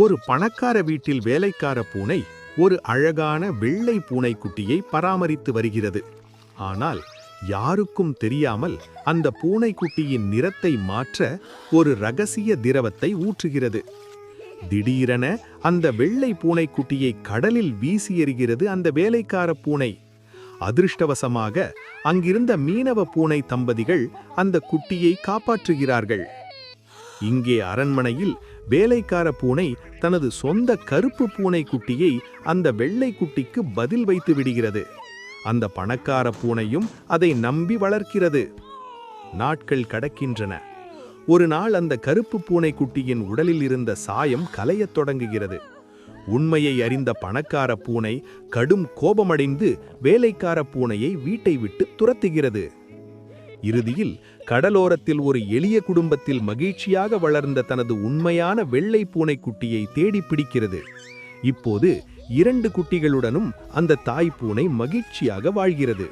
ஒரு பணக்கார வீட்டில் வேலைக்கார பூனை ஒரு அழகான வெள்ளை பூனைக்குட்டியை பராமரித்து வருகிறது. ஆனால் யாருக்கும் தெரியாமல் அந்த பூனைக்குட்டியின் நிறத்தை மாற்ற ஒரு ரகசிய திரவத்தை ஊற்றுகிறது. திடீரென அந்த வெள்ளை பூனைக்குட்டியை கடலில் வீசி எறிகிறது அந்த வேலைக்கார பூனை. அதிர்ஷ்டவசமாக அங்கிருந்த மீனவ பூனை தம்பதிகள் அந்த குட்டியை காப்பாற்றுகிறார்கள். இங்கே அரண்மனையில் வேலைக்கார பூனை தனது சொந்த கருப்பு பூனை குட்டியை அந்த வெள்ளை குட்டிக்கு பதில் வைத்து விடுகிறது. அந்த பணக்கார பூனையும் அதை நம்பி வளர்க்கிறது. நாட்கள் கடக்கின்றன. ஒரு நாள் அந்த கருப்பு பூனை குட்டியின் உடலில் இருந்த சாயம் கலையத் தொடங்குகிறது. உண்மையை அறிந்த பணக்கார பூனை கடும் கோபமடைந்து வேலைக்கார பூனையை வீட்டை விட்டு துரத்துகிறது. இறுதியில் கடலோரத்தில் ஒரு எளிய குடும்பத்தில் மகிழ்ச்சியாக வளர்ந்த தனது உண்மையான வெள்ளை பூனைக்குட்டியை தேடி பிடிக்கிறது. இப்போது 2 குட்டிகளுடனும் அந்த தாய் பூனை மகிழ்ச்சியாக வாழ்கிறது.